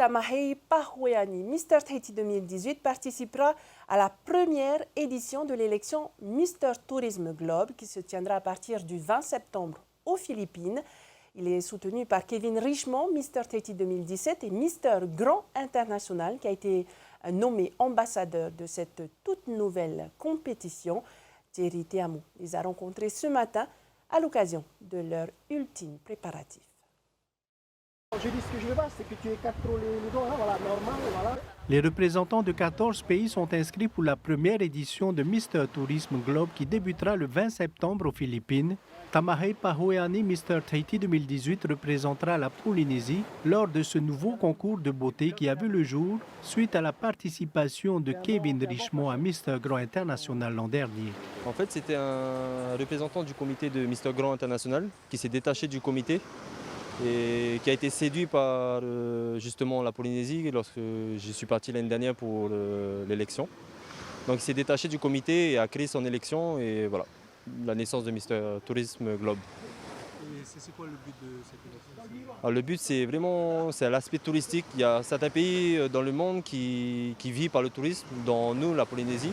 Tamahei Pahoeani, Mister Tahiti 2018, participera à la première édition de l'élection Mister Tourisme Globe qui se tiendra à partir du 20 septembre aux Philippines. Il est soutenu par Kevin Richmond, Mister Tahiti 2017 et Mister Grand International qui a été nommé ambassadeur de cette toute nouvelle compétition. Thierry Teamou les a rencontrés ce matin à l'occasion de leur ultime préparatif. Je dis ce que je veux pas, c'est que tu écartes trop les doigts, hein, voilà, normal, voilà. Les représentants de 14 pays sont inscrits pour la première édition de Mister Tourisme Globe qui débutera le 20 septembre aux Philippines. Tamahei Pahoeani Mister Tahiti 2018 représentera la Polynésie lors de ce nouveau concours de beauté qui a vu le jour suite à la participation de Kevin Richmond à Mister Grand International l'an dernier. En fait, c'était un représentant du comité de Mister Grand International qui s'est détaché du comité et qui a été séduit par justement la Polynésie lorsque je suis parti l'année dernière pour l'élection. Donc il s'est détaché du comité et a créé son élection et voilà, la naissance de Mister Tourisme Globe. Et c'est quoi le but de cette élection? Alors, le but c'est l'aspect touristique. Il y a certains pays dans le monde qui vivent par le tourisme, dont nous, la Polynésie.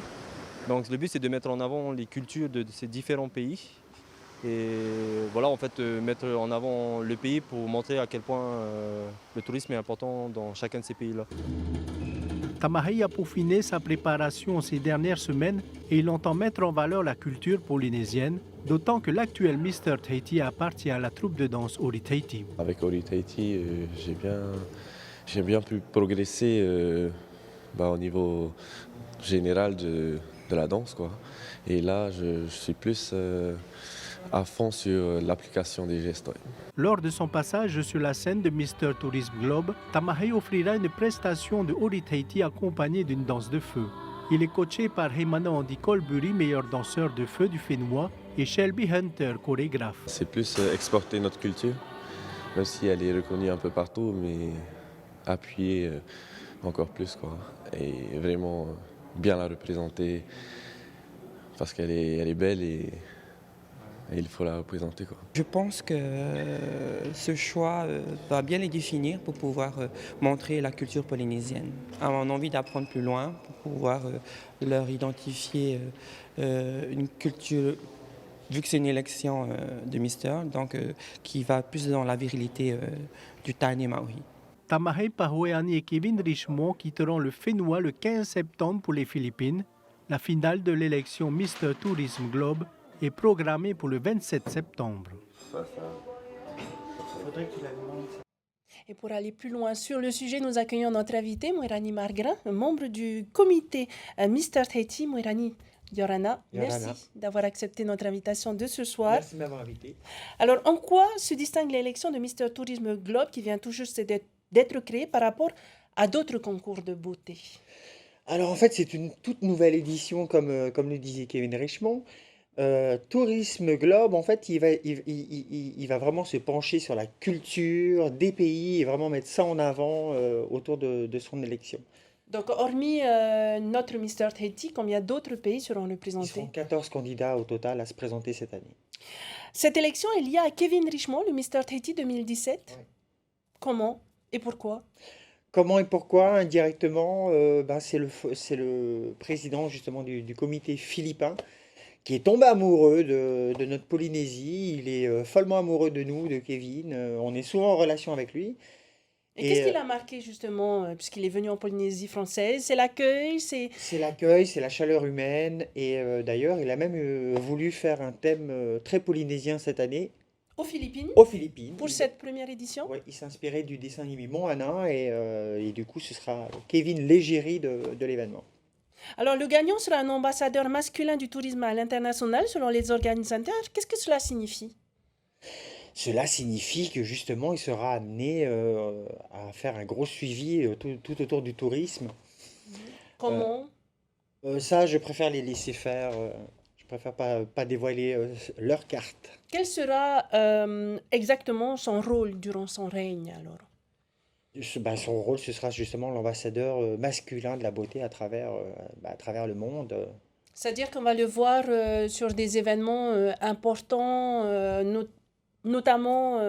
Donc le but c'est de mettre en avant les cultures de ces différents pays. Et voilà, en fait, mettre en avant le pays pour montrer à quel point le tourisme est important dans chacun de ces pays-là. Tamahei a peaufiné sa préparation ces dernières semaines et il entend mettre en valeur la culture polynésienne, d'autant que l'actuel Mister Tahiti appartient à la troupe de danse Ori Tahiti. Avec Ori Tahiti, j'ai bien pu progresser au niveau général de la danse, quoi. Et là, je suis plus à fond sur l'application des gestes. Ouais. Lors de son passage sur la scène de Mister Tourisme Globe, Tamahei offrira une prestation de Ori Tahiti accompagnée d'une danse de feu. Il est coaché par Heimana Andy Colbury, meilleur danseur de feu du Fénois, et Shelby Hunter, chorégraphe. C'est plus exporter notre culture, même si elle est reconnue un peu partout, mais appuyer encore plus, quoi. Et vraiment bien la représenter parce qu'elle est belle et il faut la représenter, quoi. Je pense que ce choix va bien les définir pour pouvoir montrer la culture polynésienne. On a envie d'apprendre plus loin pour pouvoir leur identifier une culture, vu que c'est une élection de Mister, donc qui va plus dans la virilité du Taïné Maori. Tamahei Pahoeani et Kevin Richmond quitteront le Fénois le 15 septembre pour les Philippines. La finale de l'élection Mister Tourisme Globe est programmée pour le 27 septembre. Et pour aller plus loin sur le sujet, nous accueillons notre invité, Moirani Margrin, membre du comité Mister Tahiti. Moirani Yorana, merci d'avoir accepté notre invitation de ce soir. Merci de m'avoir invité. Alors, en quoi se distingue l'élection de Mister Tourisme Globe qui vient tout juste d'être créée par rapport à d'autres concours de beauté? Alors en fait, c'est une toute nouvelle édition, comme le disait Kevin Richmond. Tourisme Globe, en fait, il va vraiment se pencher sur la culture des pays et vraiment mettre ça en avant autour de son élection. Donc, hormis notre Mister Tahiti, combien d'autres pays seront Ils représentés? seront 14 candidats au total à se présenter cette année. Cette élection est liée à Kevin Richmond, le Mister Tahiti 2017. Ouais. Comment et pourquoi? Comment et pourquoi? Indirectement, c'est le président justement du comité philippin qui est tombé amoureux de notre Polynésie. Il est follement amoureux de nous, de Kevin. On est souvent en relation avec lui. Et qu'est-ce qui l'a marqué justement, puisqu'il est venu en Polynésie française? C'est l'accueil, C'est l'accueil, c'est la chaleur humaine. Et d'ailleurs, il a même voulu faire un thème très polynésien cette année. aux Philippines Aux Philippines. pour cette première édition? Oui, il s'inspirait du dessin animé Moana et du coup, ce sera Kevin l'égérie de l'événement. Alors, le gagnant sera un ambassadeur masculin du tourisme à l'international selon les organisateurs. Qu'est-ce que cela signifie? Cela signifie que justement, il sera amené à faire un gros suivi tout autour du tourisme. Comment? Ça, je préfère les laisser faire. Je préfère pas dévoiler leur carte. Quel sera exactement son rôle durant son règne alors? Son rôle, ce sera justement l'ambassadeur masculin de la beauté à travers le monde. C'est-à-dire qu'on va le voir sur des événements importants, notamment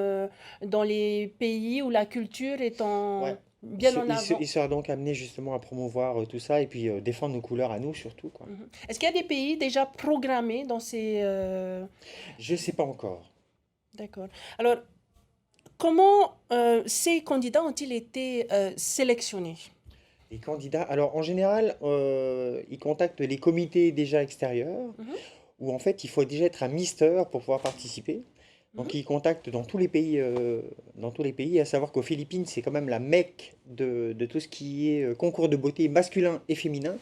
dans les pays où la culture est en bien en avant. Il sera donc amené justement à promouvoir tout ça et puis défendre nos couleurs à nous surtout, quoi. Est-ce qu'il y a des pays déjà programmés dans ces... Je ne sais pas encore. D'accord. Alors, comment ces candidats ont-ils été sélectionnés? Les candidats, alors en général, ils contactent les comités déjà extérieurs, où en fait il faut déjà être un mister pour pouvoir participer. Donc ils contactent dans tous les pays, à savoir qu'aux Philippines, c'est quand même la Mecque de tout ce qui est concours de beauté masculin et féminin.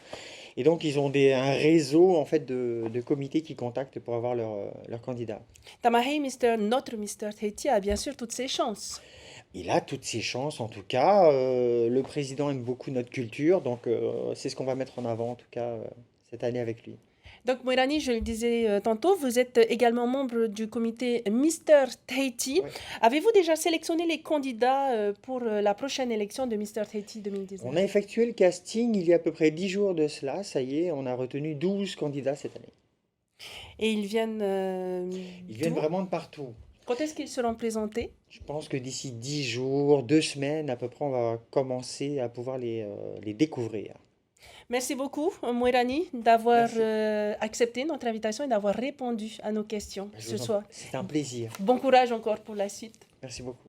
Et donc ils ont un réseau en fait de comités qui contactent pour avoir leur candidat. Tamahei, notre Mr. Tahiti a bien sûr toutes ses chances. Il a toutes ses chances en tout cas. Le président aime beaucoup notre culture, donc c'est ce qu'on va mettre en avant en tout cas cette année avec lui. Donc, Moirani, je le disais tantôt, vous êtes également membre du comité Mr. Tahiti. Oui. Avez-vous déjà sélectionné les candidats pour la prochaine élection de Mr. Tahiti 2019? On a effectué le casting il y a à peu près 10 jours de cela. Ça y est, on a retenu 12 candidats cette année. Et ils viennent Ils viennent d'où? vraiment de partout. Quand est-ce qu'ils seront présentés? Je pense que d'ici 10 jours, 2 semaines à peu près, on va commencer à pouvoir les découvrir. Merci beaucoup, Moirani, d'avoir Merci. accepté notre invitation et d'avoir répondu à nos questions Je ce vous en- soir. C'est un plaisir. Bon courage encore pour la suite. Merci beaucoup.